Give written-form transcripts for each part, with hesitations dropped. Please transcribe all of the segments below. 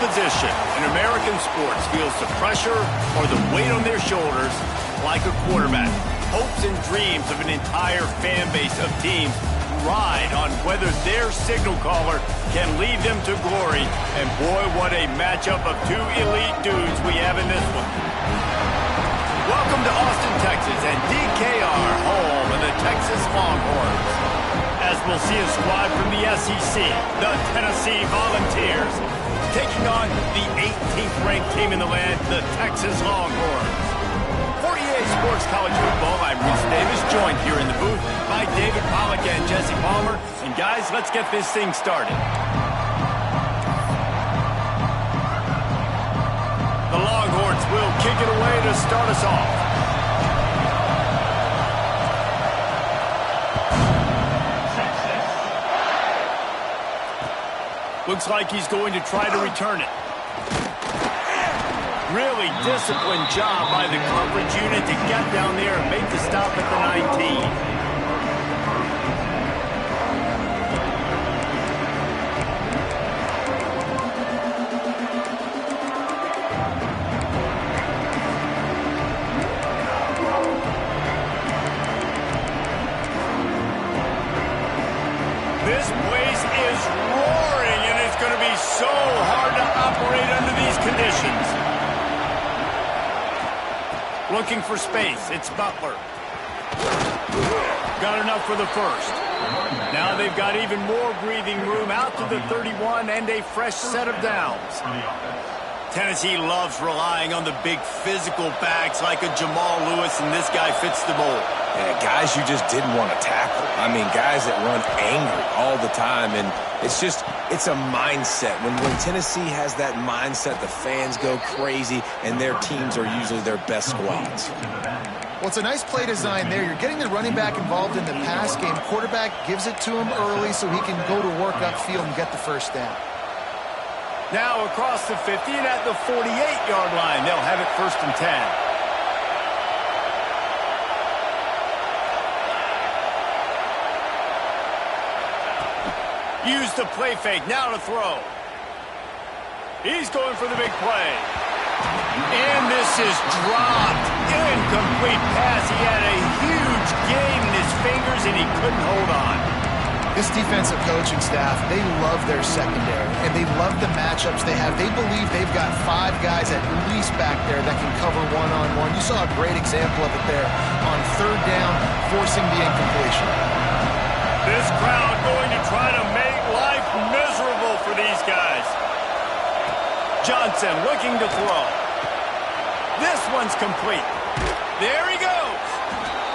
position in American sports feels the pressure or the weight on their shoulders like a quarterback. Hopes and dreams of an entire fan base of teams ride on whether their signal caller can lead them to glory. And boy, what a matchup of two elite dudes we have in this one. Welcome to Austin, Texas, and DKR, home of the Texas Longhorns. As we'll see a squad from the SEC, the Tennessee Volunteers, taking on the 18th ranked team in the land, the Texas Longhorns. 48 Sports College Football, I'm Reese Davis, joined here in the booth by David Pollack and Jesse Palmer. And guys, let's get this thing started. The Longhorns will kick it away to start us off. Looks like he's going to try to return it. Really disciplined job by the coverage unit to get down there and make the stop at the 19. This place is roaring, and it's going to be so hard to operate under these conditions. Looking for space, it's Butler. Got enough for the first. Now they've got even more breathing room out to the 31 and a fresh set of downs. Tennessee loves relying on the big physical backs like a Jamal Lewis, and this guy fits the mold. Yeah, guys you just didn't want to tackle. I mean, guys that run angry all the time, and it's a mindset. When Tennessee has that mindset, the fans go crazy, and their teams are usually their best squads. Well, it's a nice play design there. You're getting the running back involved in the pass game. Quarterback gives it to him early so he can go to work upfield and get the first down. Now across the 50 and at the 48-yard line, they'll have it 1st and 10. Use the play fake, now to throw. He's going for the big play. And this is dropped. Incomplete pass. He had a huge gain in his fingers, and he couldn't hold on. This defensive coaching staff, they love their secondary, and they love the matchups they have. They believe they've got 5 guys at least back there that can cover one-on-one. You saw a great example of it there on 3rd down, forcing the incompletion. This crowd going to try to make life miserable for these guys. Johnson looking to throw. This one's complete. There he goes.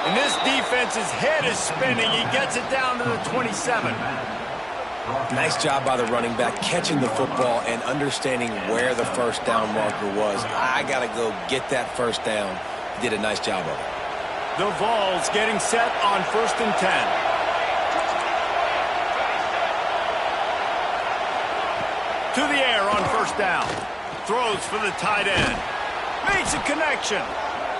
And this defense's head is spinning. He gets it down to the 27. Nice job by the running back, catching the football and understanding where the first down marker was. I got to go get that first down. He did a nice job of it. The Vols getting set on 1st and 10. To the air on 1st down. Throws for the tight end. Makes a connection.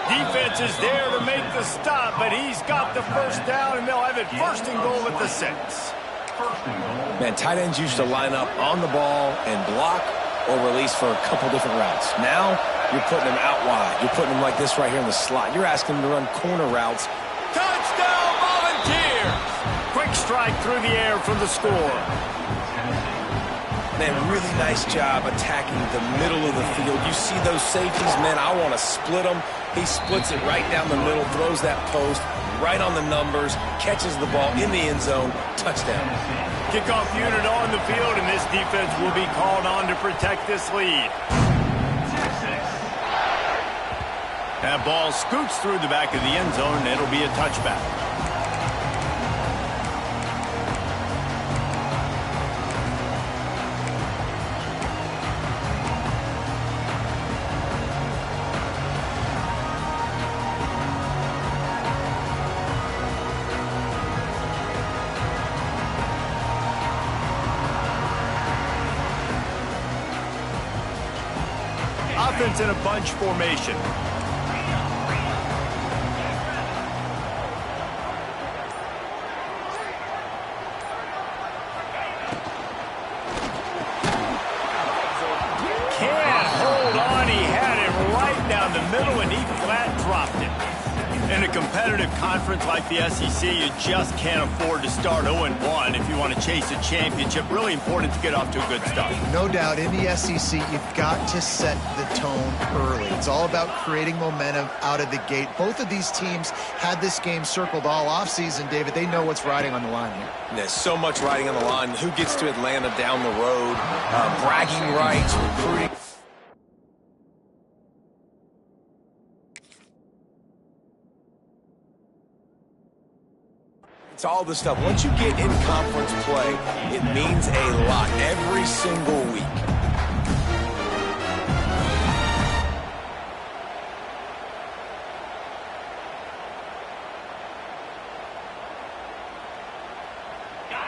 Defense is there to make the stop, but he's got the first down, and they'll have it 1st and goal at the 6. Man, tight ends used to line up on the ball and block or release for a couple different routes. Now, you're putting them out wide. You're putting them like this right here in the slot. You're asking them to run corner routes. Touchdown, Volunteers! Quick strike through the air for the score. Man, really nice job attacking the middle of the field. You see those safeties, man, I want to split them. He splits it right down the middle, throws that post right on the numbers, catches the ball in the end zone, touchdown. Kickoff unit on the field, and this defense will be called on to protect this lead. That ball scoots through the back of the end zone, and it'll be a touchback. Offense in a bunch formation. competitive conference like the SEC, you just can't afford to start 0-1 if you want to chase a championship. Really important to get off to a good start. No doubt, in the SEC, you've got to set the tone early. It's all about creating momentum out of the gate. Both of these teams had this game circled all offseason, David. They know what's riding on the line here. There's so much riding on the line. Who gets to Atlanta down the road? Bragging rights, recruiting. It's all the stuff. Once you get in conference play, it means a lot every single week.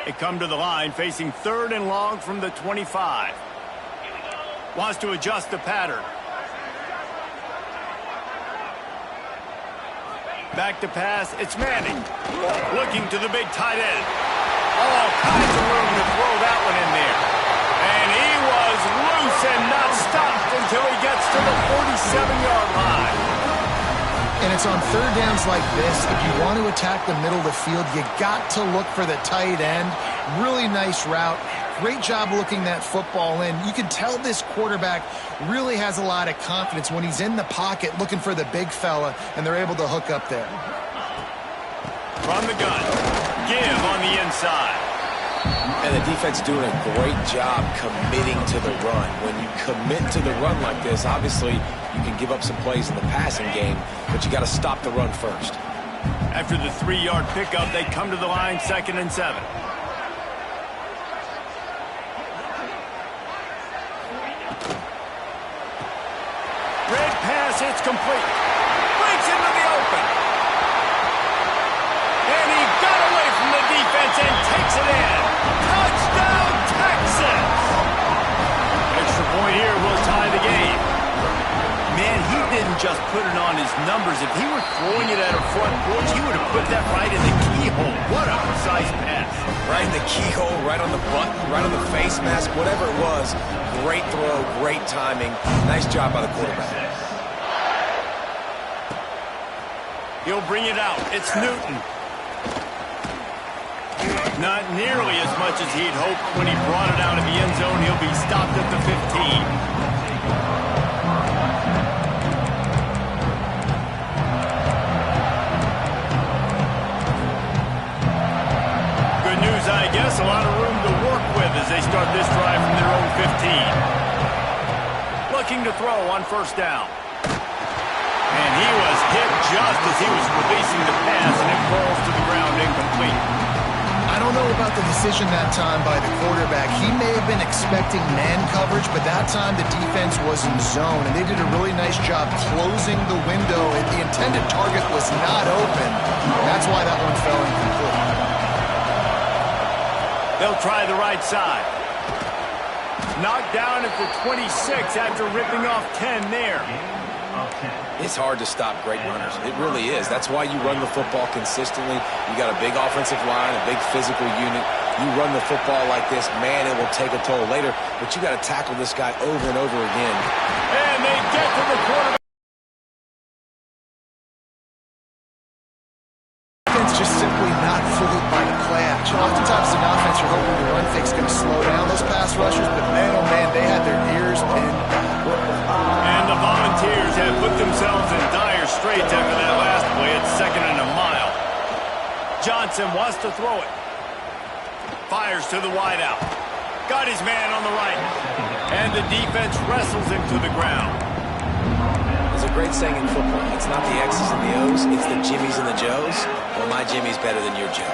They come to the line facing 3rd and long from the 25. Wants to adjust the pattern. Back to pass, it's Manning. Looking to the big tight end. All kinds of room to throw that one in there. And he was loose and not stopped until he gets to the 47-yard line. And it's on 3rd downs like this. If you want to attack the middle of the field, you got to look for the tight end. Really nice route. Great job looking that football in. You can tell this quarterback really has a lot of confidence when he's in the pocket looking for the big fella, and they're able to hook up there. From the gun, give on the inside. And the defense doing a great job committing to the run. When you commit to the run like this, obviously you can give up some plays in the passing game, but you got to stop the run first. After the 3-yard pickup, they come to the line 2nd and 7. Red pass, it's complete. Breaks into the open. And he got away from the defense and takes it in. Touchdown, Texas! Extra point here will tie the game. Man, he didn't just put it on his numbers. If he were throwing it at a front porch, he would have put that right in the keyhole. What a precise pass. Right in the keyhole, right on the button, right on the face mask, whatever it was. Great throw, great timing. Nice job by the quarterback. He'll bring it out. It's Newton. Not nearly as much as he'd hoped when he brought it out of the end zone. He'll be stopped at the 15. Good news, I guess. A lot of room to work with as they start this drive from their own 15. Looking to throw on 1st down. And he was hit just as he was releasing the pass, and it falls to the ground incomplete. I don't know about the decision that time by the quarterback. He may have been expecting man coverage, but that time the defense was in zone, and they did a really nice job closing the window. The intended target was not open. That's why that one fell incomplete. They'll try the right side. Knocked down at the 26 after ripping off 10 there. It's hard to stop great runners. It really is. That's why you run the football consistently. You got a big offensive line, a big physical unit. You run the football like this, man, it will take a toll later. But you got to tackle this guy over and over again. And they get to the quarterback. Defense just simply not fooled by the play action. Oftentimes an offense, you're hoping the run fake's going to slow down those pass rushers, but man, oh man, they had their ears pinned. And the Volunteers have put themselves in dire straits after that last play. It's 2nd and a mile. Johnson wants to throw it. Fires to the wideout. Got his man on the right. And the defense wrestles him to the ground. There's a great saying in football. It's not the X's and the O's, it's the Jimmies and the Joes. Well, my Jimmy's better than your Joe.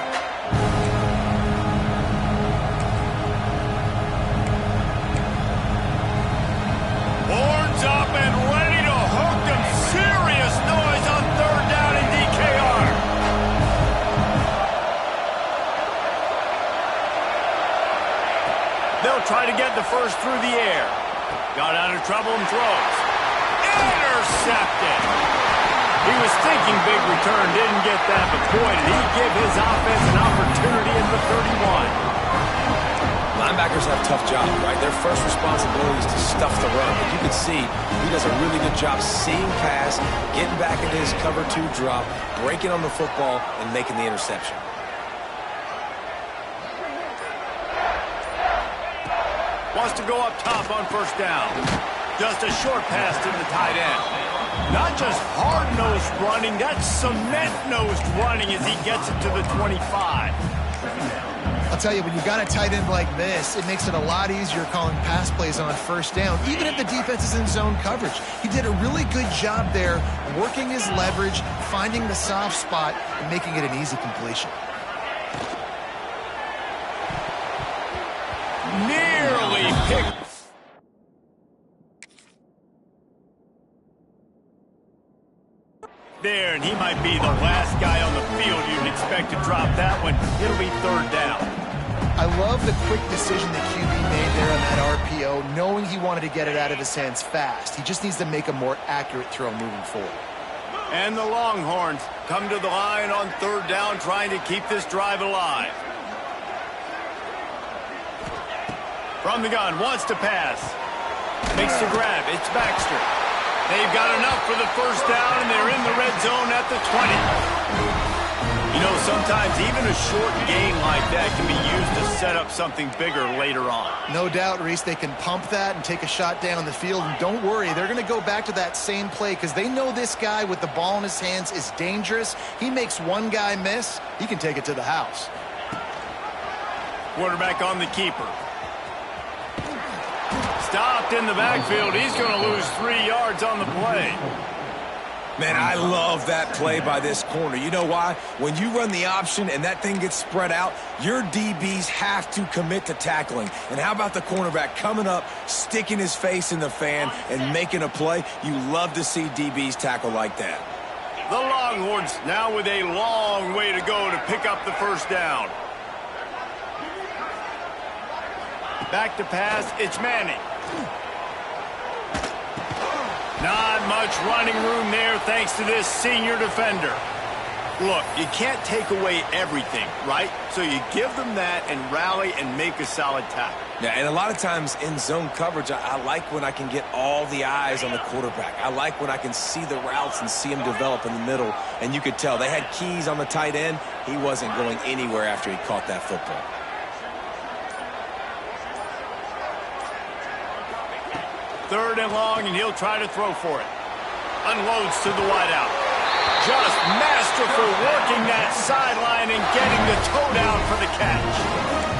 Horns up and ready to hook them. Serious noise on 3rd down in DKR. They'll try to get the first through the air. Got out of trouble and throws. Intercepted. He was thinking big return, didn't get that, but boy, did he give his offense an opportunity at the 31. Linebackers have tough job, right? Their first responsibility is to stuff the run. But you can see he does a really good job seeing pass, getting back into his cover 2 drop, breaking on the football, and making the interception. Wants to go up top on first down. Just a short pass to the tight end. Not just hard-nosed running, that's cement-nosed running as he gets it to the 25. I'll tell you, when you got a tight end like this, it makes it a lot easier calling pass plays on first down, even if the defense is in zone coverage. He did a really good job there, working his leverage, finding the soft spot, and making it an easy completion. Nearly picked. There, and he might be the last guy on the field you'd expect to drop that one. It'll be third down. I love the quick decision the QB made there on that RPO, knowing he wanted to get it out of his hands fast. He just needs to make a more accurate throw moving forward. And the Longhorns come to the line on third down, trying to keep this drive alive. From the gun, wants to pass. Makes the grab. It's Baxter. They've got enough for the first down, and they're in the red zone at the 20. You know, sometimes even a short gain like that can be used to set up something bigger later on. No doubt, Reese, they can pump that and take a shot down the field. And don't worry, they're going to go back to that same play because they know this guy with the ball in his hands is dangerous. He makes one guy miss, he can take it to the house. Quarterback on the keeper. Stopped in the backfield. He's going to lose 3 yards on the play. Man, I love that play by this corner. You know why? When you run the option and that thing gets spread out, your DBs have to commit to tackling. And how about the cornerback coming up, sticking his face in the fan, and making a play? You love to see DBs tackle like that. The Longhorns now with a long way to go to pick up the first down. Back to pass, it's Manning. Not much running room there thanks to this senior defender. Look, you can't take away everything, right? So you give them that and rally and make a solid tackle. Yeah, and a lot of times in zone coverage, I like when I can get all the eyes on the quarterback. I like when I can see the routes and see him develop in the middle. And you could tell they had keys on the tight end. He wasn't going anywhere after he caught that football. Third and long, and he'll try to throw for it. Unloads to the wideout. Just masterful working that sideline and getting the toe down for the catch.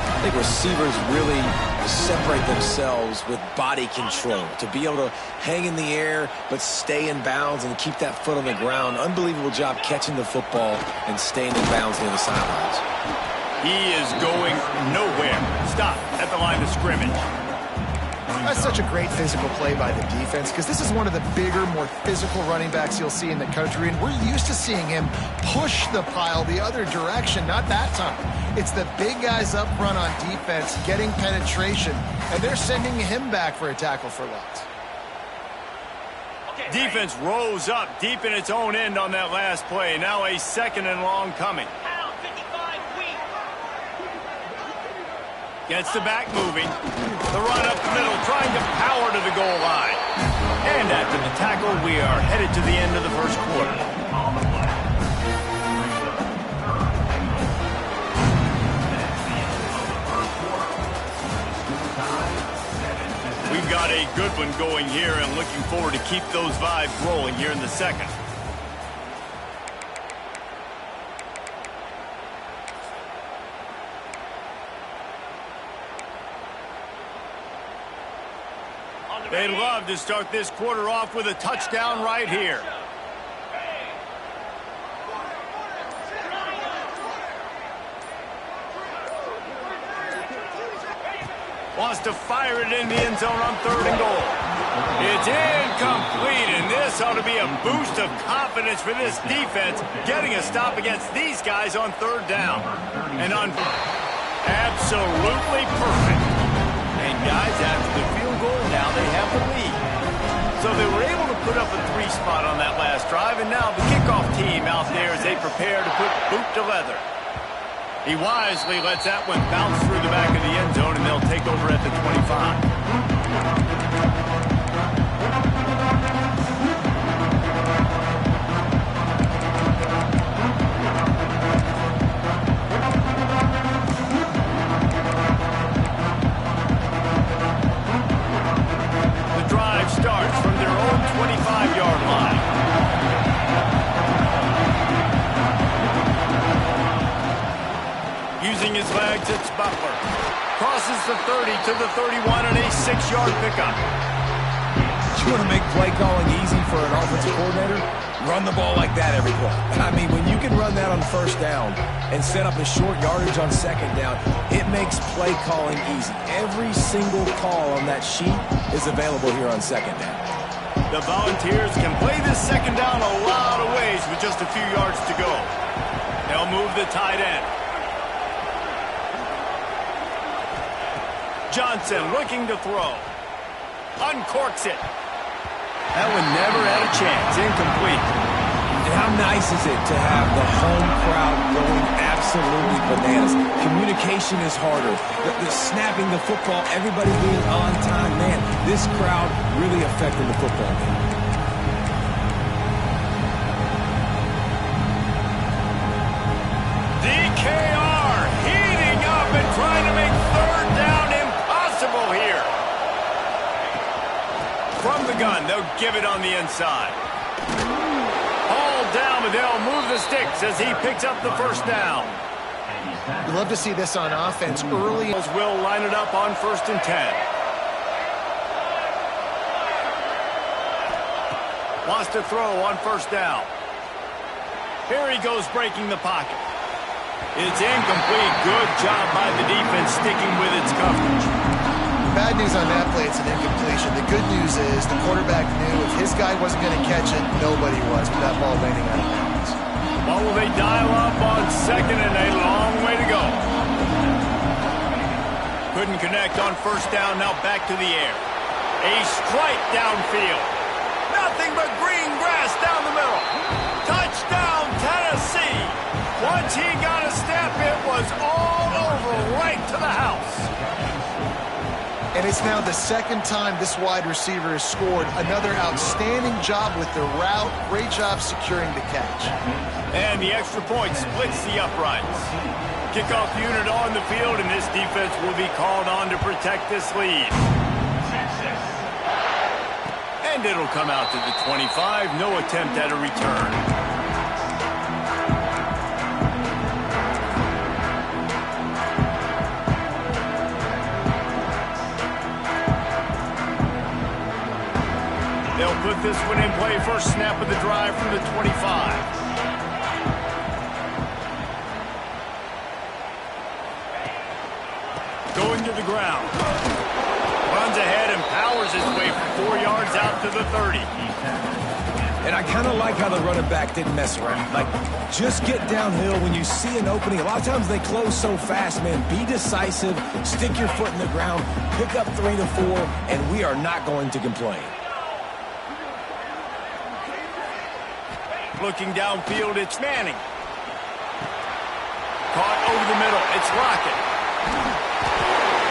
I think receivers really separate themselves with body control. To be able to hang in the air but stay in bounds and keep that foot on the ground. Unbelievable job catching the football and staying in bounds near the sidelines. He is going nowhere. Stop at the line of scrimmage. That's such a great physical play by the defense because this is one of the bigger, more physical running backs you'll see in the country, and we're used to seeing him push the pile the other direction. Not that time. It's the big guys up front on defense getting penetration, and they're sending him back for a tackle for loss. Defense rose up deep in its own end on that last play. Now a second and long coming. Gets the back moving. The run up the middle, trying to power to the goal line. And after the tackle, we are headed to the end of the first quarter. We've got a good one going here and looking forward to keep those vibes rolling here in the second. They'd love to start this quarter off with a touchdown right here. Wants to fire it in the end zone on third and goal. It's incomplete, and this ought to be a boost of confidence for this defense, getting a stop against these guys on third down. And on absolutely perfect. And guys, after the field goal, now they have the lead. So they were able to put up a 3 spot on that last drive, and now the kickoff team out there as they prepare to put boot to leather. He wisely lets that one bounce through the back of the end zone, and they'll take over at the 25. Starts from their own 25-yard line. Using his legs, it's Butler. Crosses the 30 to the 31 and a 6-yard pickup. You want to make play calling easy for an offensive coordinator? Run the ball like that every play. I mean, when you can run that on first down and set up a short yardage on second down, it makes play calling easy. Every single call on that sheet is available here on second down. The Volunteers can play this second down a lot of ways with just a few yards to go. They'll move the tight end. Johnson looking to throw. Uncorks it. That one never had a chance. Incomplete. And how nice is it to have the home crowd going absolutely bananas? Communication is harder. The snapping the football, everybody being on time. Man, this crowd really affected the football game. DKR heating up and trying to make third down impossible here. From the gun, they'll give it on the inside. All down, but they'll move the sticks as he picks up the first down. You love to see this on offense early. Will line it up on 1st and 10. Wants to throw on 1st down. Here he goes breaking the pocket. It's incomplete. Good job by the defense sticking with its coverage. Bad news on that play, it's an incompletion. The good news is the quarterback knew if his guy wasn't going to catch it, nobody was with that ball landing out of bounds. Well, will they dial up on 2nd and a long way to go? Couldn't connect on 1st down, now back to the air. A strike downfield. Nothing but green grass down the middle. Touchdown, Tennessee. Once he got a step, it was all over right to the house. And it's now the second time this wide receiver has scored. Another outstanding job with the route. Great job securing the catch. And the extra point splits the uprights. Kickoff unit on the field, and this defense will be called on to protect this lead. And it'll come out to the 25. No attempt at a return. They'll put this one in play. First snap of the drive from the 25. Going to the ground. Runs ahead and powers his way for 4 yards out to the 30. And I kind of like how the running back didn't mess around. Like, just get downhill when you see an opening. A lot of times they close so fast, man. Be decisive. Stick your foot in the ground. Pick up 3 to 4, and we are not going to complain. Looking downfield, it's Manning. Caught over the middle, it's Lockett.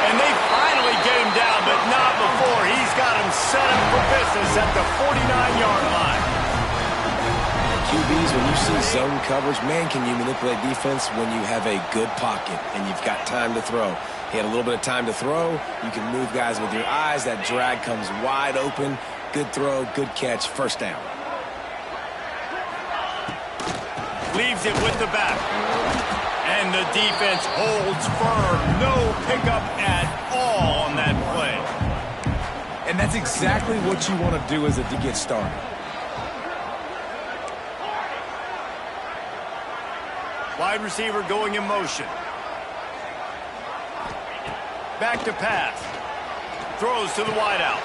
And they finally get him down, but not before. He's got him set up for business at the 49-yard line. QBs, when you see zone coverage, man, can you manipulate defense when you have a good pocket and you've got time to throw. He had a little bit of time to throw. You can move guys with your eyes. That drag comes wide open. Good throw, good catch, first down. Leaves it with the back. And the defense holds firm. No pickup at all on that play. And that's exactly what you want to do as to get started. Wide receiver going in motion. Back to pass. Throws to the wideout.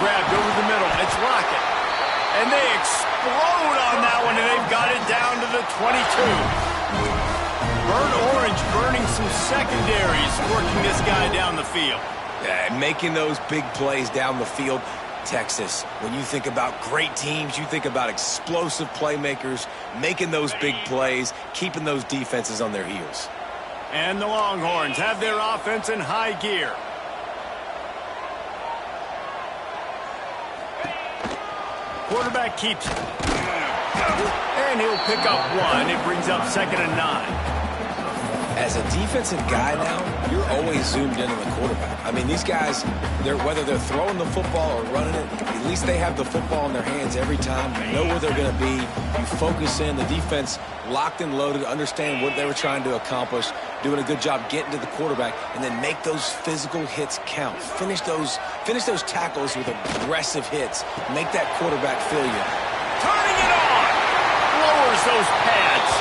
Grabbed over the middle. It's Lockett. And they explode on that one, and they've got it down to the 22. Burnt Orange burning some secondaries, working this guy down the field. Yeah, making those big plays down the field. Texas, when you think about great teams, you think about explosive playmakers, making those big plays, keeping those defenses on their heels. And the Longhorns have their offense in high gear. Quarterback keeps it. And he'll pick up one. It brings up 2nd and 9. As a defensive guy now, you're always zoomed in on the quarterback. I mean, these guys, whether they're throwing the football or running it, at least they have the football in their hands every time. You know where they're going to be. You focus in. The defense locked and loaded, understand what they were trying to accomplish, doing a good job getting to the quarterback, and then make those physical hits count. Finish those tackles with aggressive hits. Make that quarterback feel you. Turning it on. Lowers those pads.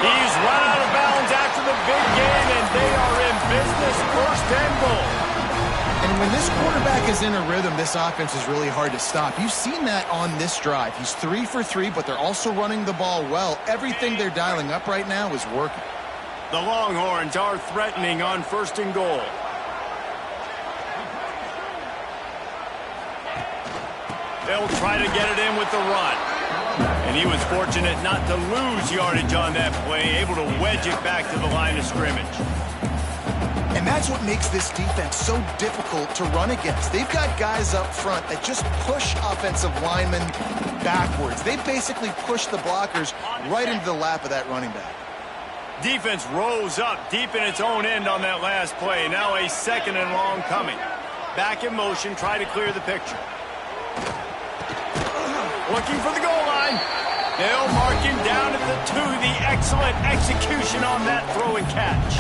He's run out of bounds after the big game, and they are in business. 1st and goal. And when this quarterback is in a rhythm, this offense is really hard to stop. You've seen that on this drive. He's 3 for 3, but they're also running the ball well. Everything they're dialing up right now is working. The Longhorns are threatening on 1st and goal. They'll try to get it in with the run. And he was fortunate not to lose yardage on that play, able to wedge it back to the line of scrimmage. And that's what makes this defense so difficult to run against. They've got guys up front that just push offensive linemen backwards. They basically push the blockers right into the lap of that running back. Defense rose up deep in its own end on that last play. Now a 2nd and long coming. Back in motion, try to clear the picture. Looking for the goal line. They'll mark him down at the 2. The excellent execution on that throw and catch.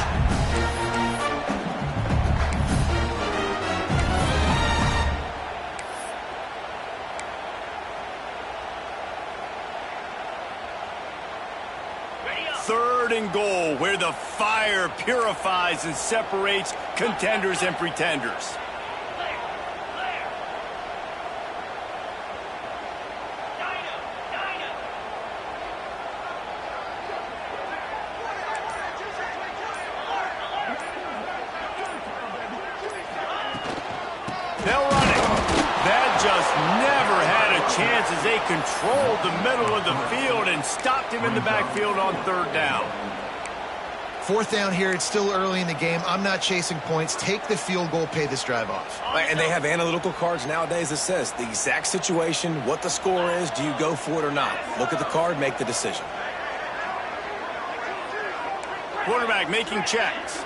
Third and goal, where the fire purifies and separates contenders and pretenders. They'll run it. That just never had a chance as they controlled the middle of the field and stopped him in the backfield on 3rd down. 4th down here. It's still early in the game. I'm not chasing points. Take the field goal, pay this drive off. And they have analytical cards nowadays that says the exact situation, what the score is, do you go for it or not? Look at the card, make the decision. Quarterback making checks.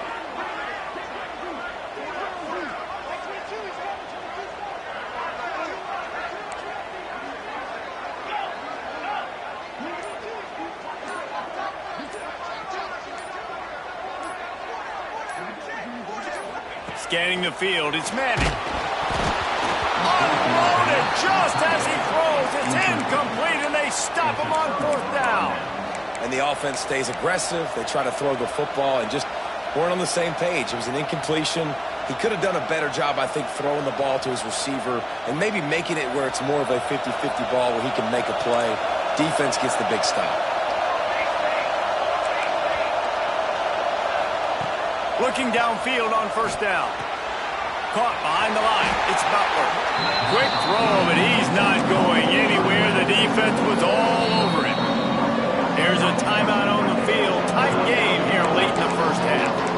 Scanning the field, it's Manning. Unloaded just as he throws. It's incomplete, and they stop him on 4th down. And the offense stays aggressive. They try to throw the football and just weren't on the same page. It was an incompletion. He could have done a better job, I think, throwing the ball to his receiver and maybe making it where it's more of a 50-50 ball where he can make a play. Defense gets the big stop. Looking downfield on 1st down. Caught behind the line. It's Butler. Quick throw, but he's not going anywhere. The defense was all over it. There's a timeout on the field. Tight game here late in the 1st half.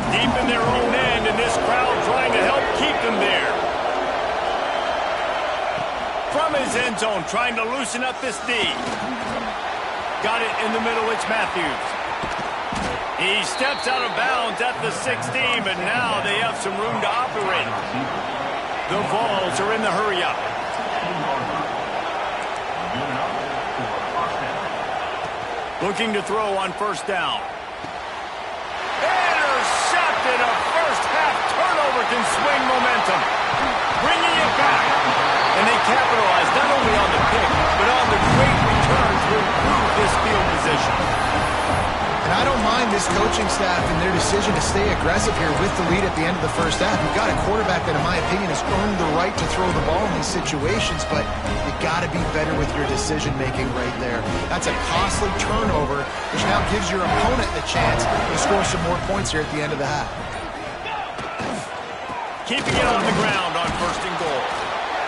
Deep in their own end, and this crowd trying to help keep them there. From his end zone, trying to loosen up this D. Got it in the middle, it's Matthews. He steps out of bounds at the 16, but now they have some room to operate. The Vols are in the hurry-up. Looking to throw on 1st down. And a first-half turnover can swing momentum. Bringing it back. And they capitalize not only on the pick, but on the great return to improve this field position. And I don't mind this coaching staff and their decision to stay aggressive here with the lead at the end of the first half. You've got a quarterback that, in my opinion, has earned the right to throw the ball in these situations, but you got to be better with your decision-making right there. That's a costly turnover, which now gives your opponent the chance to score some more points here at the end of the half. Keeping it on the ground on 1st and goal.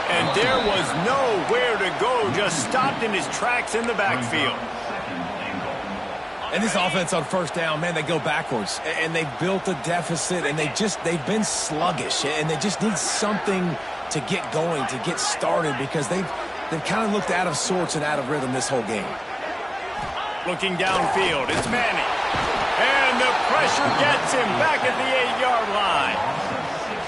And there was nowhere to go, just stopped in his tracks in the backfield. And this offense on 1st down, man, they go backwards. And they built a deficit, and they've been sluggish. And they just need something to get going, to get started, because they've kind of looked out of sorts and out of rhythm this whole game. Looking downfield, it's Manning. And the pressure gets him back at the 8-yard line.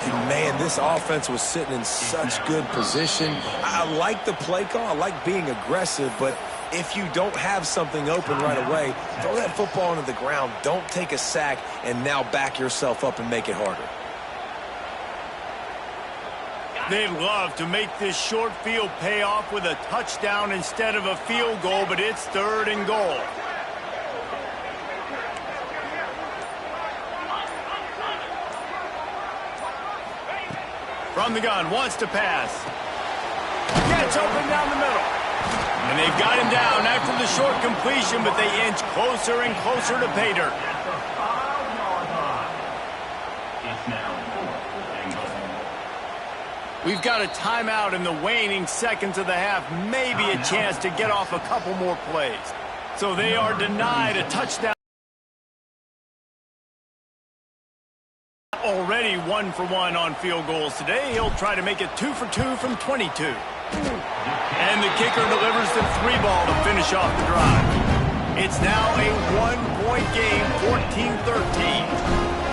And man, this offense was sitting in such good position. I like the play call. I like being aggressive, but if you don't have something open right away, throw that football into the ground. Don't take a sack and now back yourself up and make it harder. They'd love to make this short field pay off with a touchdown instead of a field goal, but it's 3rd and goal. From the gun, wants to pass. Gets open down the middle. And they've got him down after the short completion, but they inch closer and closer to pay dirt. We've got a timeout in the waning seconds of the half, maybe a chance to get off a couple more plays. So they are denied a touchdown. Already 1 for 1 on field goals today. He'll try to make it 2 for 2 from 22. And the kicker delivers the 3 ball to finish off the drive. It's now a 1-point game, 14-13.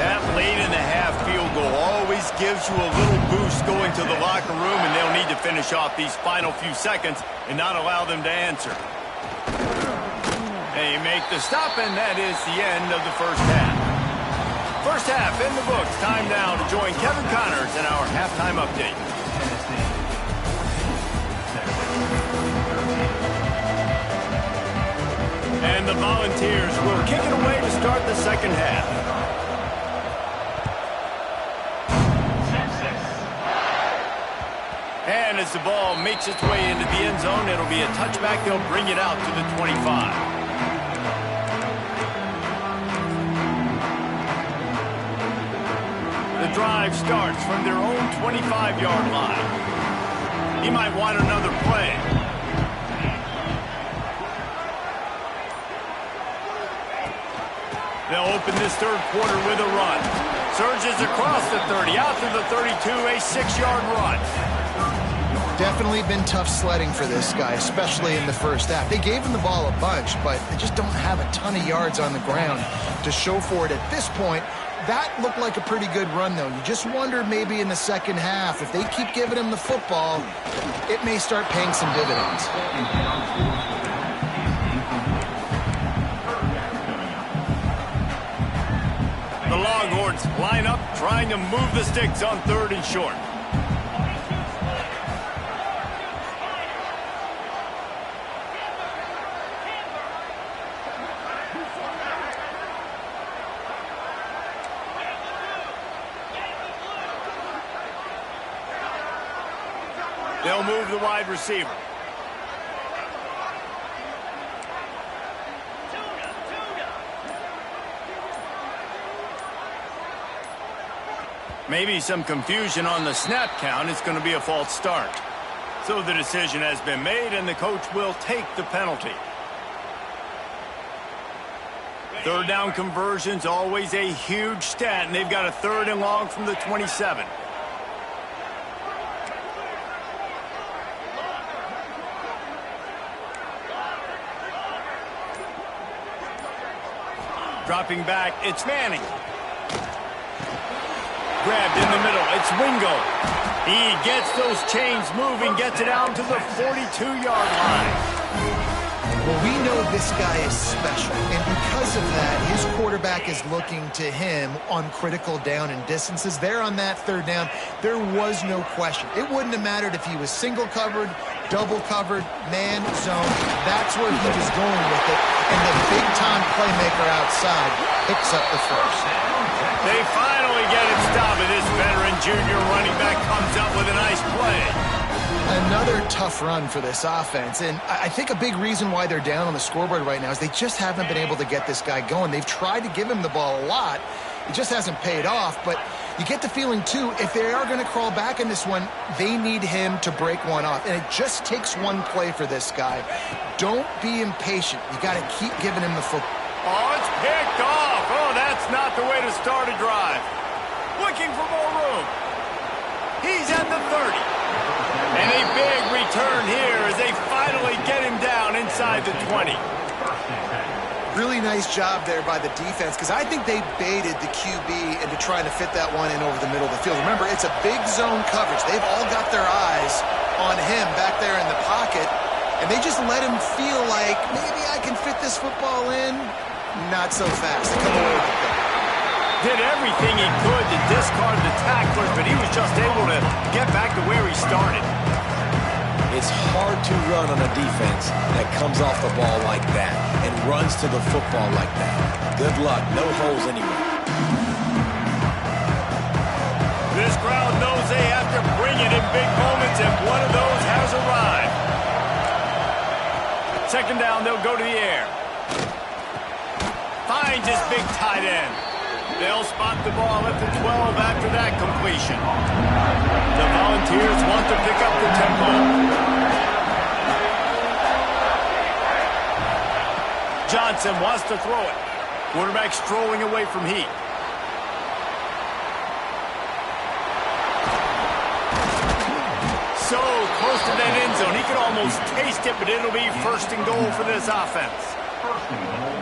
That late in the half field goal always gives you a little boost going to the locker room, and they'll need to finish off these final few seconds and not allow them to answer. They make the stop, and that is the end of the first half. First half in the books. Time now to join Kevin Connors in our halftime update. And the Volunteers will kick it away to start the second half. And as the ball makes its way into the end zone, it'll be a touchback. They'll bring it out to the 25. The drive starts from their own 25-yard line. He might want another play. They'll open this 3rd quarter with a run. Surges across the 30, out to the 32, a 6-yard run. Definitely been tough sledding for this guy, especially in the first half. They gave him the ball a bunch, but they just don't have a ton of yards on the ground to show for it at this point. That looked like a pretty good run, though. You just wonder maybe in the second half, if they keep giving him the football, it may start paying some dividends. The Longhorns line up, trying to move the sticks on 3rd and short. They'll move the wide receiver. Maybe some confusion on the snap count. It's going to be a false start. So the decision has been made, and the coach will take the penalty. 3rd down conversion's always a huge stat, and they've got a 3rd and long from the 27. Dropping back, it's Manning. Grabbed in the middle, it's Wingo. He gets those chains moving, gets it out to the 42-yard line. Well, we know this guy is special, and because of that, his quarterback is looking to him on critical down and distances. There on that third down, there was no question. It wouldn't have mattered if he was single covered, double covered, man, zone. That's where he was going with it, and the big-time playmaker outside picks up the first. They finally get it stopped, and this veteran junior running back comes up with a nice play. Another tough run for this offense, and I think a big reason why they're down on the scoreboard right now is they just haven't been able to get this guy going. They've tried to give him the ball a lot. It just hasn't paid off, but you get the feeling, too, if they are going to crawl back in this one, they need him to break one off, and it just takes one play for this guy. Don't be impatient. You got to keep giving him the football. Oh, it's picked off. Oh, that's not the way to start a drive. Looking for more room. He's at the 30. And a big return here as they finally get him down inside the 20. Really nice job there by the defense, because I think they baited the QB into trying to fit that one in over the middle of the field. Remember, it's a big zone coverage. They've all got their eyes on him back there in the pocket, and they just let him feel like, maybe I can fit this football in. Not so fast. They come away with it. Did everything he could to discard the tacklers, but he was just able to get back to where he started. It's hard to run on a defense that comes off the ball like that and runs to the football like that. Good luck. No holes anywhere. This crowd knows they have to bring it in big moments, and one of those has arrived. Second down, they'll go to the air. Finds his big tight end. They'll spot the ball at the 12 after that completion. The Volunteers want to pick up the tempo. Johnson wants to throw it. Quarterback strolling away from heat. So close to that end zone. He could almost taste it, but it'll be first and goal for this offense.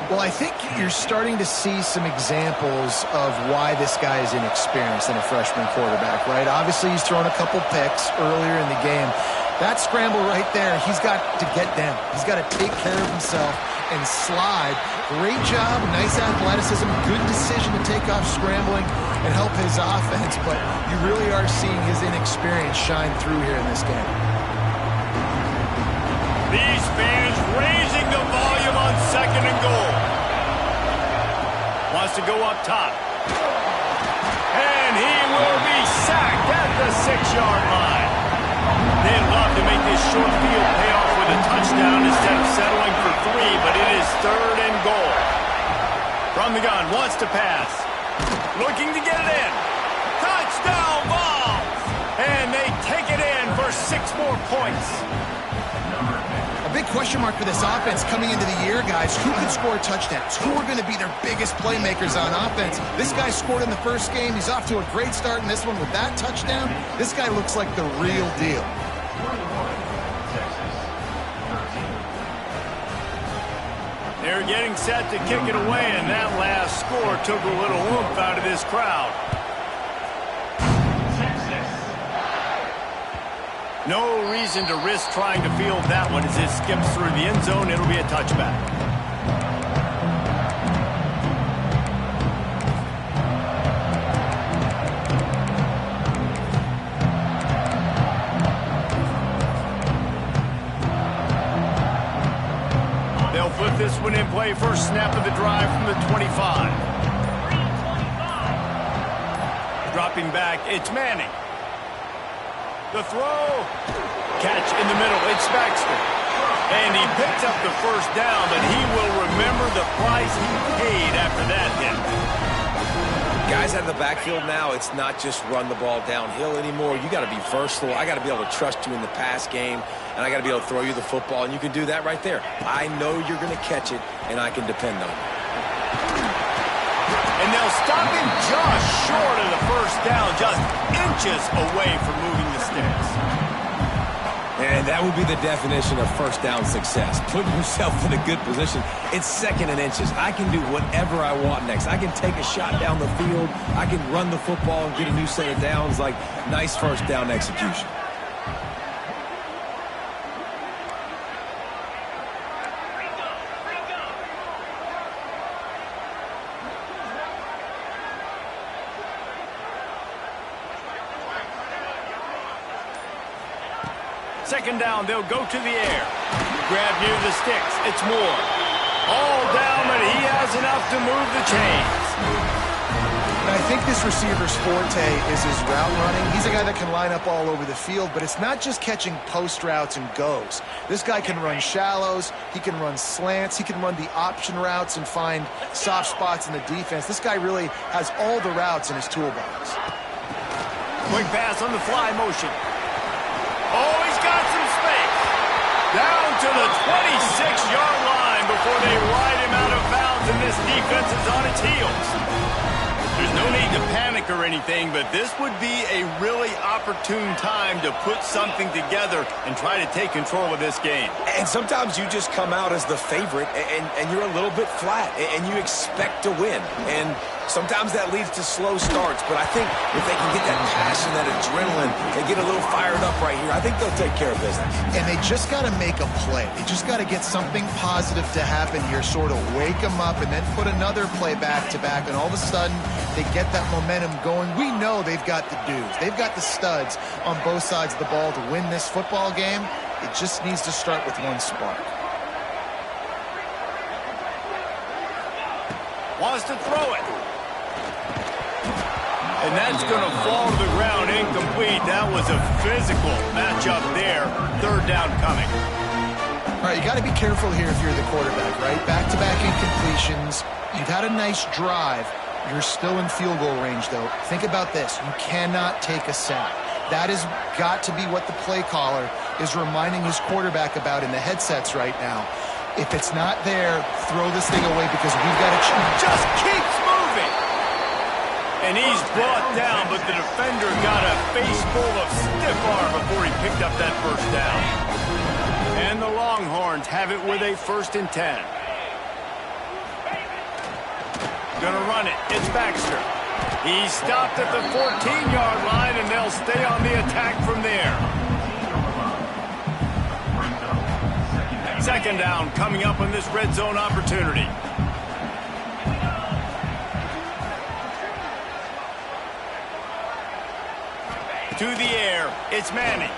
Well, I think you're starting to see some examples of why this guy is inexperienced in a freshman quarterback, right? Obviously, he's thrown a couple picks earlier in the game. That scramble right there, he's got to get down. He's got to take care of himself and slide. Great job, nice athleticism, good decision to take off scrambling and help his offense, but you really are seeing his inexperience shine through here in this game. These fans raising the volume on second and goal. Wants to go up top. And he will be sacked at the 6-yard line. They'd love to make this short field pay off with a touchdown instead of settling for 3, but it is third and goal. From the gun, wants to pass. Looking to get it in. Touchdown ball! And they take it in for 6 more points. A big question mark for this offense coming into the year, guys. Who could score touchdowns? Who are going to be their biggest playmakers on offense? This guy scored in the first game. He's off to a great start in this one with that touchdown. This guy looks like the real deal. They're getting set to kick it away, and that last score took a little oomph out of this crowd. No reason to risk trying to field that one as it skips through the end zone. It'll be a touchback. They'll put this one in play. First snap of the drive from the 25. Dropping back, it's Manning. The throw. Catch in the middle. It's Baxter. And he picks up the first down, but he will remember the price he paid after that hit. Guys out of the backfield now, it's not just run the ball downhill anymore. You got to be versatile. I got to be able to trust you in the pass game, and I got to be able to throw you the football, and you can do that right there. I know you're going to catch it, and I can depend on it. And they'll stop him just short of the first down, just inches away from moving the sticks. And that would be the definition of first down success. Putting yourself in a good position. It's second and inches. I can do whatever I want next. I can take a shot down the field. I can run the football and get a new set of downs. Like, nice first down execution. Second down, they'll go to the air. Grab near the sticks. It's Moore. All down, but he has enough to move the chains. And I think this receiver's forte is his route running. He's a guy that can line up all over the field, but it's not just catching post routes and goes. This guy can run shallows, he can run slants, he can run the option routes and find soft spots in the defense. This guy really has all the routes in his toolbox. Quick pass on the fly motion. Oh, he's got some space. Down to the 26-yard line before they ride him out of bounds, and this defense is on its heels. There's no need to panic or anything, but this would be a really opportune time to put something together and try to take control of this game. And sometimes you just come out as the favorite, and you're a little bit flat, and you expect to win. And sometimes that leads to slow starts, but I think if they can get that passion, that adrenaline, they get a little fired up right here, I think they'll take care of business. And they just got to make a play. They just got to get something positive to happen here, sort of wake them up, and then put another play back-to-back, and all of a sudden they get that momentum going. We know they've got the dudes. They've got the studs on both sides of the ball to win this football game. It just needs to start with one spark. Wants to throw it. And that's going to fall to the ground incomplete. That was a physical matchup there. Third down coming. All right, you got to be careful here if you're the quarterback, right? Back-to-back incompletions. You've had a nice drive. You're still in field goal range, though. Think about this. You cannot take a sack. That has got to be what the play caller is reminding his quarterback about in the headsets right now. If it's not there, throw this thing away because we've got to just keeps moving. And he's brought down, but the defender got a face full of stiff arm before he picked up that first down. And the Longhorns have it with a 1st and 10. Gonna run it. It's Baxter. He stopped at the 14-yard line, and they'll stay on the attack from there. Second down coming up on this red zone opportunity. To the air. It's Manning.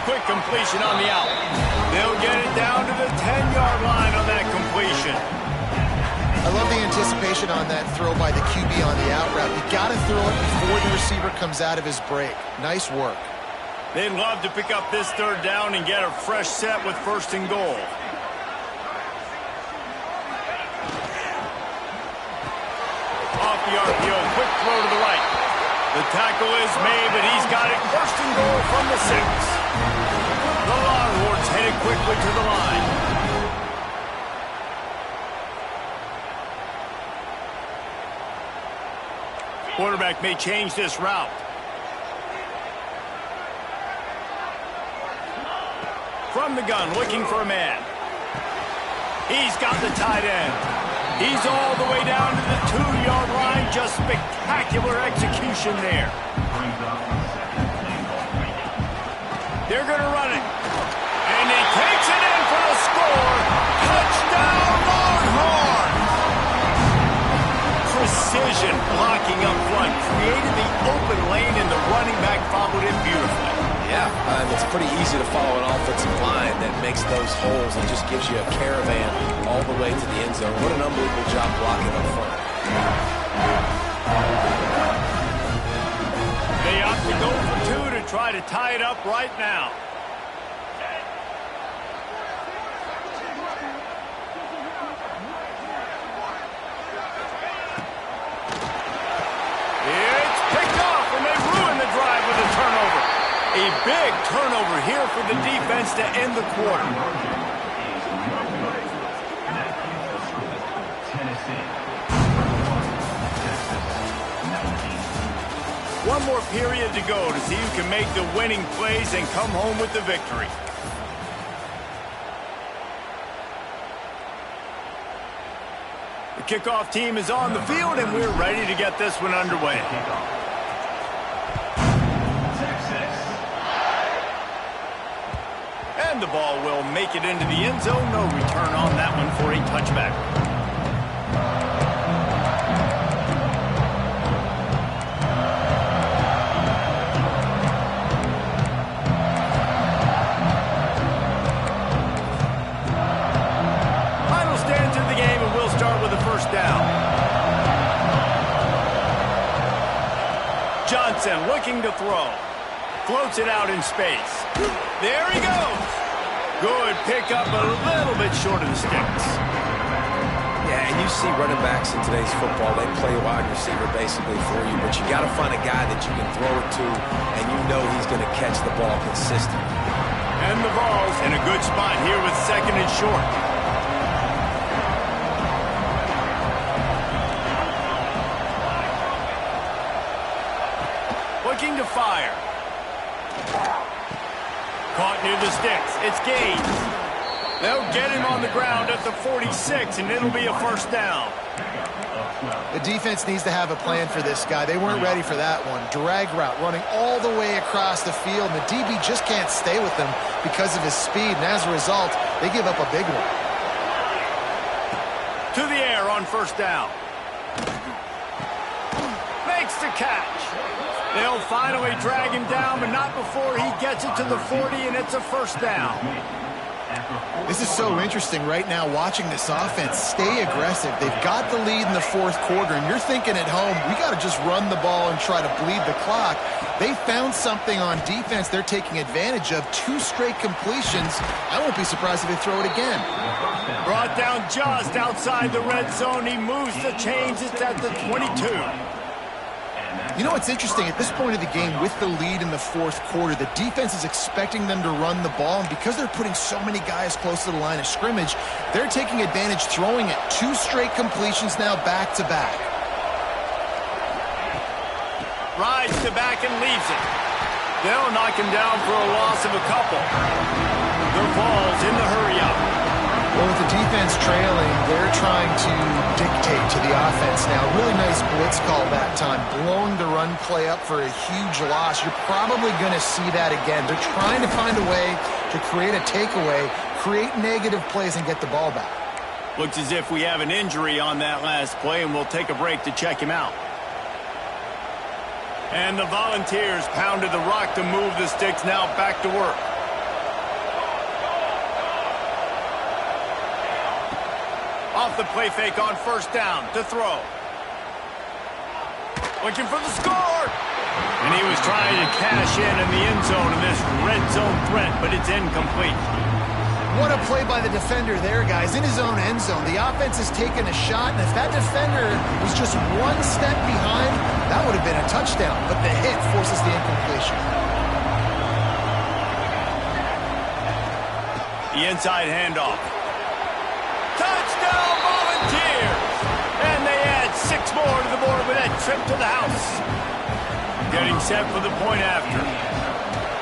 Quick completion on the out. They'll get it down to the 10-yard line on that completion. I love the anticipation on that throw by the QB on the out route. You got to throw it before the receiver comes out of his break. Nice work. They'd love to pick up this third down and get a fresh set with 1st and goal. Off the RPO, quick throw to the right. The tackle is made, but he's got it 1st and goal from the 6. The Longhorns headed quickly to the line. Quarterback may change this route. From the gun, looking for a man. He's got the tight end. He's all the way down to the 2-yard line. Just spectacular execution there. They're going to run it. And he takes it in for the score. Touchdown, Longhorns! Precision blocking up front. Created the open lane, and the running back followed it beautifully. Yeah, it's pretty easy to follow an offensive line that makes those holes and just gives you a caravan all the way to the end zone. What an unbelievable job blocking up front. They opt to go for 2 to try to tie it up right now. It's picked off, and they ruin the drive with a turnover. A big turnover here for the defense to end the quarter. One more period to go to see who can make the winning plays and come home with the victory. The kickoff team is on the field, and we're ready to get this one underway. And the ball will make it into the end zone. No return on that one for a touchback. Johnson looking to throw. Floats it out in space. There he goes. Good pickup, a little bit short of the sticks. Yeah, and you see running backs in today's football, they play wide receiver basically for you, but you got to find a guy that you can throw it to, and you know he's going to catch the ball consistently. And the ball's in a good spot here with 2nd and short. Looking to fire. Caught near the sticks. It's Gaines. They'll get him on the ground at the 46, and it'll be a 1st down. The defense needs to have a plan for this guy. They weren't ready for that one. Drag route running all the way across the field, and the DB just can't stay with him because of his speed, and as a result, they give up a big one. To the air on 1st down. Makes the catch. They'll finally drag him down, but not before he gets it to the 40, and it's a 1st down. This is so interesting right now watching this offense stay aggressive. They've got the lead in the 4th quarter, and you're thinking at home, we got to just run the ball and try to bleed the clock. They found something on defense they're taking advantage of. 2 straight completions. I won't be surprised if they throw it again. Brought down just outside the red zone. He moves the chains. It's at the 22. You know what's interesting? At this point of the game, with the lead in the 4th quarter, the defense is expecting them to run the ball, and because they're putting so many guys close to the line of scrimmage, they're taking advantage, throwing it. 2 straight completions now back-to-back. Rides to back and leaves it. They'll knock him down for a loss of a couple. The ball's in the hurry-up. Well, with the defense trailing, they're trying to dictate to the offense now. Really nice blitz call that time, blowing the run play up for a huge loss. You're probably going to see that again. They're trying to find a way to create a takeaway, create negative plays, and get the ball back. Looks as if we have an injury on that last play, and we'll take a break to check him out. And the Volunteers pounded the rock to move the sticks, now back to work. Off the play fake on 1st down to throw. Looking for the score. And he was trying to cash in the end zone in this red zone threat, but it's incomplete. What a play by the defender there, guys. In his own end zone, the offense has taken a shot, and if that defender was just 1 step behind, that would have been a touchdown, but the hit forces the incompletion. The inside handoff. Touchdown, Volunteers! And they add 6 more to the board with that trip to the house. Getting set for the point after.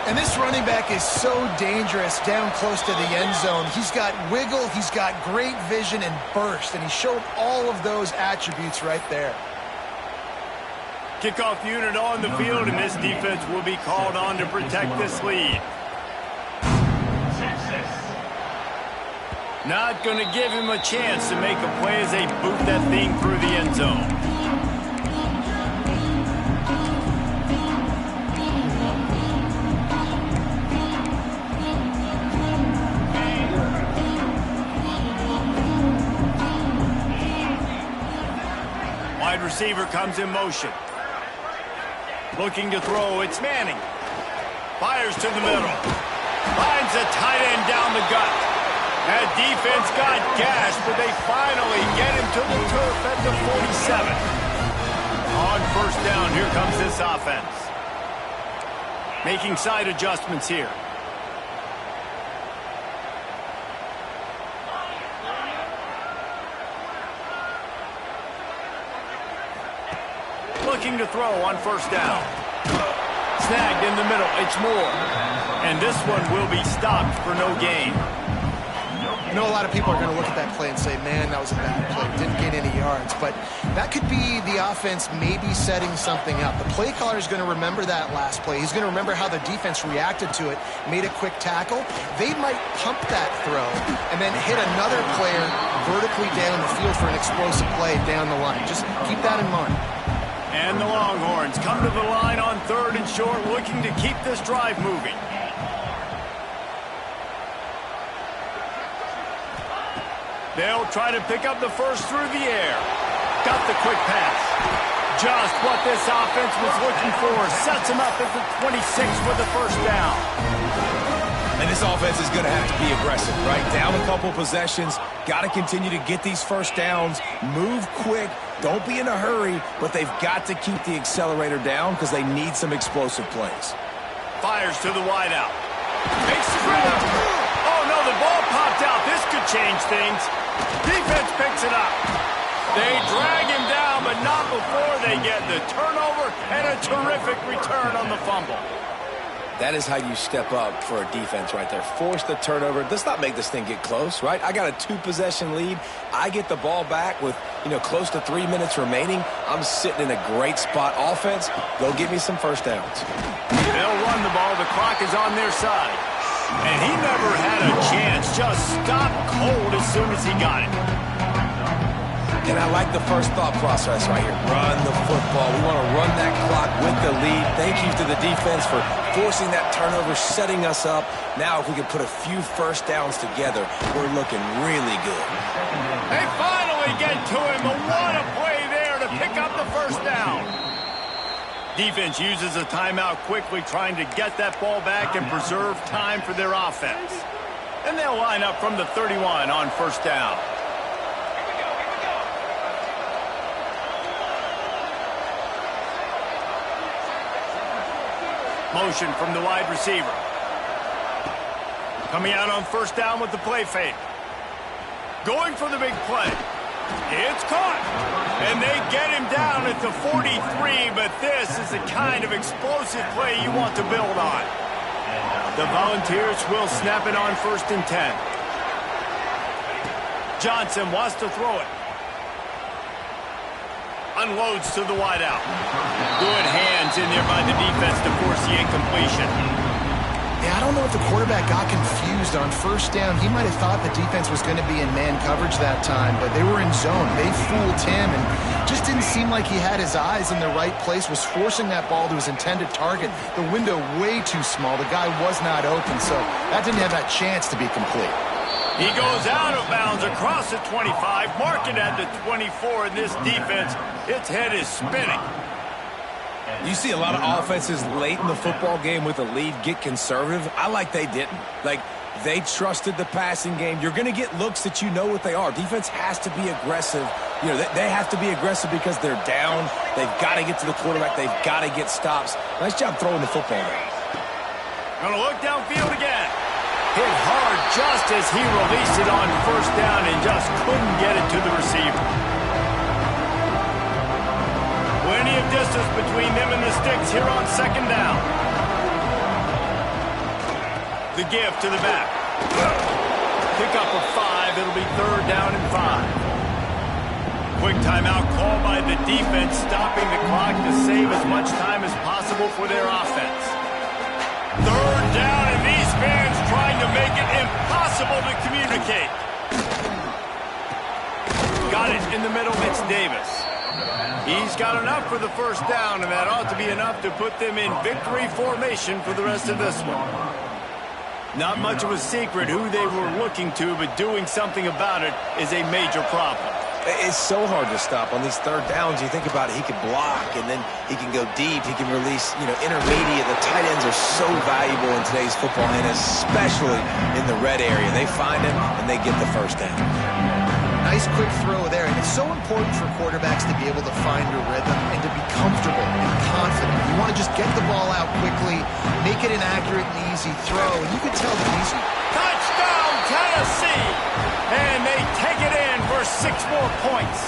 And this running back is so dangerous down close to the end zone. He's got wiggle, he's got great vision and burst, and he showed all of those attributes right there. Kickoff unit on the field, and this defense will be called on to protect this lead. Not going to give him a chance to make a play as they boot that thing through the end zone. Wide receiver comes in motion. Looking to throw, it's Manning. Fires to the middle. Finds a tight end down the gut. That defense got gashed, but they finally get him to the turf at the 47. On 1st down, here comes this offense. Making side adjustments here. Looking to throw on 1st down. Snagged in the middle, it's Moore. And this one will be stopped for no gain. I know a lot of people are going to look at that play and say, man, that was a bad play. Didn't gain any yards. But that could be the offense maybe setting something up. The play caller is going to remember that last play. He's going to remember how the defense reacted to it, made a quick tackle. They might pump that throw and then hit another player vertically down the field for an explosive play down the line. Just keep that in mind. And the Longhorns come to the line on 3rd and short, looking to keep this drive moving. They'll try to pick up the first through the air. Got the quick pass. Just what this offense was looking for. Sets him up at the 26 for the first down. And this offense is going to have to be aggressive, right? Down a couple possessions. Got to continue to get these first downs. Move quick. Don't be in a hurry, but they've got to keep the accelerator down because they need some explosive plays. Fires to the wideout. Makes the grab. Oh, no, the ball popped out. This could change things. Defense picks it up. They drag him down, but not before they get the turnover and a terrific return on the fumble. That is how you step up for a defense right there. Force the turnover. Let's not make this thing get close, right? I got a 2-possession lead. I get the ball back with, close to 3 minutes remaining. I'm sitting in a great spot. Offense, go get me some first downs. They'll run the ball. The clock is on their side. And he never had a chance. Just stopped cold as soon as he got it. And I like the first thought process right here. Run the football. We want to run that clock with the lead. Thank you to the defense for forcing that turnover, setting us up. Now if we can put a few first downs together, we're looking really good. They finally get to him. But what a play there to pick up the first down. Defense uses a timeout quickly, trying to get that ball back and preserve time for their offense. And they'll line up from the 31 on first down. Motion from the wide receiver. Coming out on first down with the play fake. Going for the big play. It's caught. And they get him down at the 43, but this is the kind of explosive play you want to build on. The Volunteers will snap it on first and 10. Johnson wants to throw it. Unloads to the wideout. Good hands in there by the defense to force the incompletion. Yeah, I don't know if the quarterback got confused on first down. He might have thought the defense was going to be in man coverage that time, but they were in zone. They fooled him and just didn't seem like he had his eyes in the right place, was forcing that ball to his intended target. The window way too small. The guy was not open, so that didn't have that chance to be complete. He goes out of bounds across the 25, mark it at the 24, and this defense, its head is spinning. You see a lot of offenses late in the football game with a lead get conservative. I like they didn't. Like, they trusted the passing game. You're going to get looks that you know what they are. Defense has to be aggressive. They have to be aggressive because they're down. They've got to get to the quarterback. They've got to get stops. Nice job throwing the football there. Going to look downfield again. Hit hard just as he released it on first down and just couldn't get it to the receiver. Plenty of distance between them and the sticks here on second down. The give to the back. Pick up of 5. It'll be third down and 5. Quick timeout called by the defense, stopping the clock to save as much time as possible for their offense. Third down, and these fans trying to make it impossible to communicate. Got it in the middle. It's Davis. He's got enough for the first down, and that ought to be enough to put them in victory formation for the rest of this one. Not much of a secret who they were looking to, but doing something about it is a major problem. It's so hard to stop on these third downs. You think about it, he could block, and then he can go deep. He can release, intermediate. The tight ends are so valuable in today's football, and especially in the red area. They find him, and they get the first down. Nice quick throw there, and it's so important for quarterbacks to be able to find a rhythm and to be comfortable and confident. You want to just get the ball out quickly, make it an accurate and easy throw, and you can tell that he's... Touchdown, Tennessee! And they take it in for 6 more points.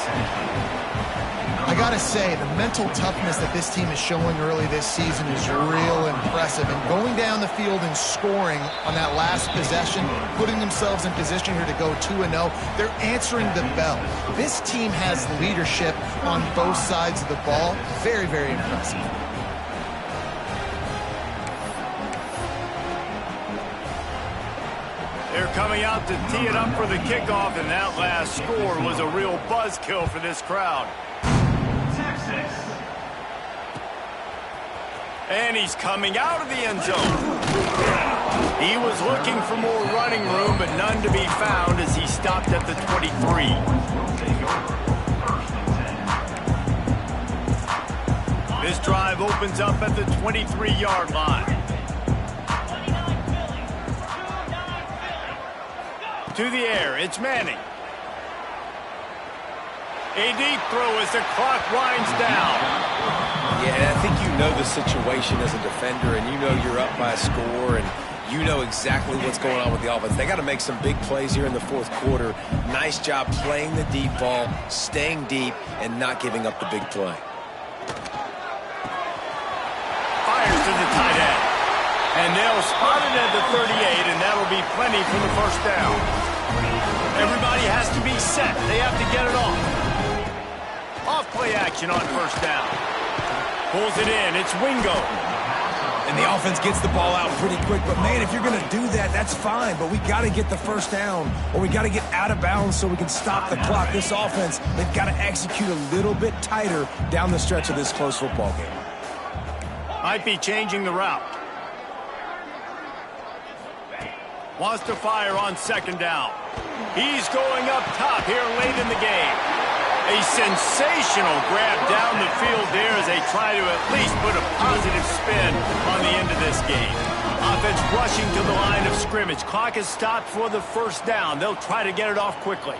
I gotta say, the mental toughness that this team is showing early this season is real impressive. And going down the field and scoring on that last possession, putting themselves in position here to go 2-0, they're answering the bell. This team has leadership on both sides of the ball. Very, very impressive. They're coming out to tee it up for the kickoff, and that last score was a real buzzkill for this crowd. And he's coming out of the end zone. He was looking for more running room, but none to be found as he stopped at the 23. This drive opens up at the 23-yard line. To the air, it's Manning. A deep throw as the clock winds down. Yeah, I think you know the situation as a defender, and you know you're up by a score, and you know exactly what's going on with the offense. They got to make some big plays here in the fourth quarter. Nice job playing the deep ball, staying deep, and not giving up the big play. Fires to the tight end. And they'll spot it at the 38, and that'll be plenty for the first down. Everybody has to be set. They have to get it off. Off play action on first down. Pulls it in. It's Wingo. And the offense gets the ball out pretty quick. But, man, if you're going to do that, that's fine. But we got to get the first down, or we got to get out of bounds so we can stop the clock. This offense, they've got to execute a little bit tighter down the stretch of this close football game. Might be changing the route. Wants to fire on second down. He's going up top here late in the game. A sensational grab down the field there as they try to at least put a positive spin on the end of this game. Offense rushing to the line of scrimmage. Clock is stopped for the first down. They'll try to get it off quickly.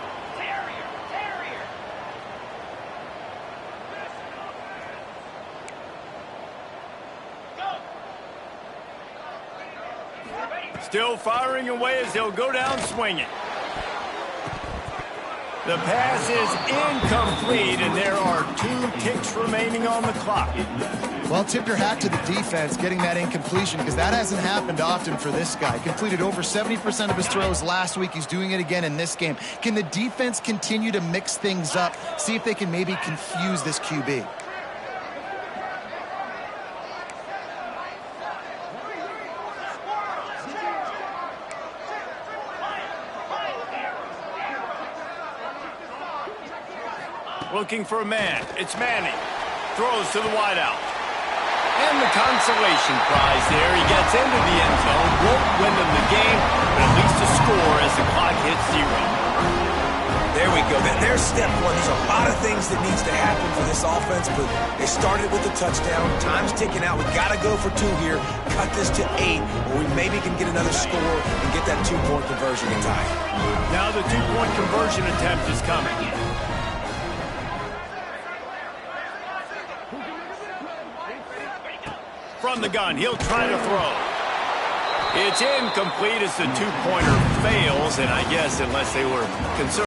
Still firing away as they'll go down swinging. The pass is incomplete, and there are 2 ticks remaining on the clock. Well, tip your hat to the defense getting that incompletion, because that hasn't happened often for this guy. Completed over 70% of his throws last week. He's doing it again in this game. Can the defense continue to mix things up, see if they can maybe confuse this QB? Looking for a man. It's Manning. Throws to the wideout. And the consolation prize there. He gets into the end zone. Won't win them the game, but at least a score as the clock hits 0. There we go. There's step one. There's a lot of things that needs to happen for this offense, but they started with a touchdown. Time's ticking out. We got to go for 2 here. Cut this to 8, or we maybe can get another score and get that 2-point conversion and tie it. Now the 2-point conversion attempt is coming. From the gun, he'll try to throw. It's incomplete as the 2-pointer fails, and I guess unless they were concerned